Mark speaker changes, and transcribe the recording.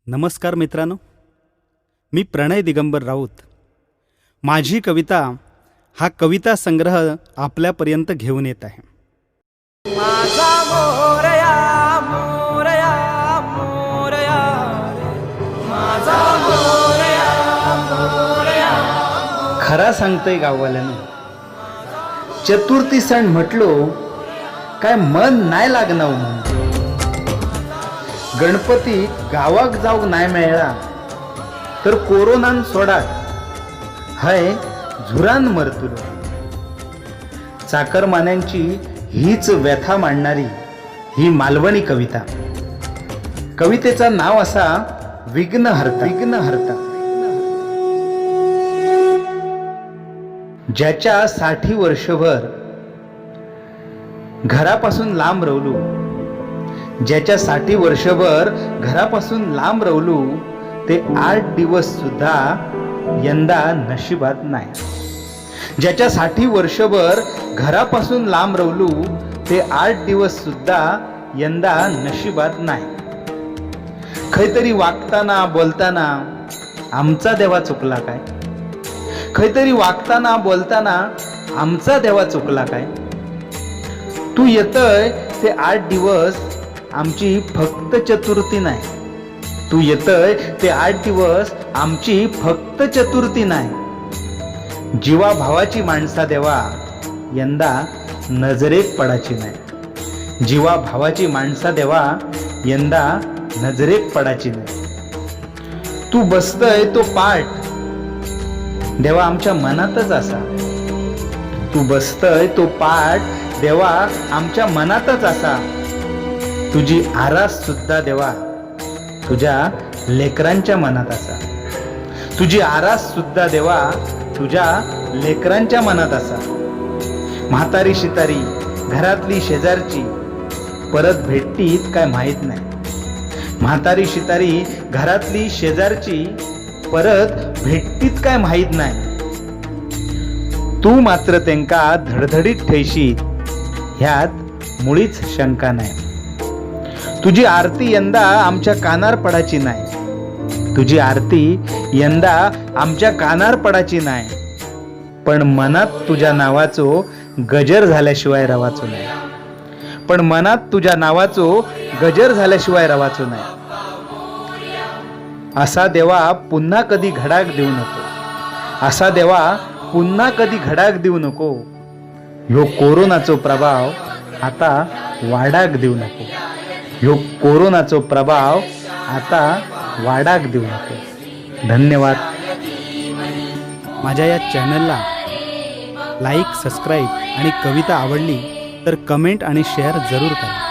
Speaker 1: नमस्कार मित्रांनो, मी प्रणय दिगंबर राऊत. माझी कविता हा कविता संग्रह आपल्यापर्यंत घेऊन येत आहे.
Speaker 2: माझा मोरया मोरया मोरया माझा मोरया मोरया.
Speaker 3: खरा सांगतोय गाववाल्यानं, चतुर्थी सण म्हटलो काय मन नाही लागणार म्हणून. गणपती गावाक जाऊक नाही मिळाला तर कोरोनान सोडात हय झुरान मरतुलो. चाकरमान्यांची हीच व्यथा मांडणारी ही मालवणी कविता. कवितेचं नाव असा विघ्नहर्ता. विघ्नहर्ता. ज्याच्या 60 वर्षभर घरापासून लांब रवलो, ज्याच्या 60 वर्षभर घरापासून लांब रवलो, ते 8 दिवस सुद्धा यंदा नशिबात नाही. ज्याच्या 60 वर्षभर घरापासून लांब रवलो, ते 8 दिवस सुद्धा यंदा नशिबात नाही. खैतरी वागताना बोलताना आमचा देवा चुकला काय? खैतरी वागताना बोलताना आमचा देवा चुकला काय? तू येतय ते 8 दिवस आमची फक्त चतुर्थी नाही. तू येतय ते 8 दिवस आमची फक्त चतुर्थी नाही. जीवा भावाची माणसा देवा यंदा नजरेत पडायची नाही. जीवा भावाची माणसा देवा यंदा नजरेत पडायची नाही. तू बसतय तो पाठ देवा आमच्या मनातच असा. तू बसतय तो पाठ देवा आमच्या मनातच असा. तुझी आरास सुद्धा देवा तुझ्या लेकरांच्या मनात असा. तुझी आरास सुद्धा देवा तुझ्या लेकरांच्या मनात असा. म्हातारी शितारी घरातली शेजारची परत भेटतीत काय माहीत नाही. म्हातारी शितारी घरातली शेजारची परत भेटतीत काय माहीत नाही. तू मात्र त्यांका धडधडीत ठेशीत ह्यात मुळीच शंका नाही. तुझी आरती यंदा आमच्या कानार पडायची नाही. तुझी आरती यंदा आमच्या कानार पडायची नाही. पण मनात तुझ्या नावाचो गजर झाल्याशिवाय रवाचो नाही. पण मनात तुझ्या नावाचो गजर झाल्याशिवाय रवाचो नाही. असा देवा पुन्हा कधी घडाक देऊ नको. असा देवा पुन्हा कधी घडाक देऊ नको. ह्यो कोरोनाचो प्रभाव आता वाढाक देऊ नको. ह्यो कोरोनाचो प्रभाव आता वाढाक देऊ नको. धन्यवाद.
Speaker 1: माझ्या या चॅनलला लाईक, सबस्क्राईब आणि कविता आवडली तर कमेंट आणि शेअर जरूर करा.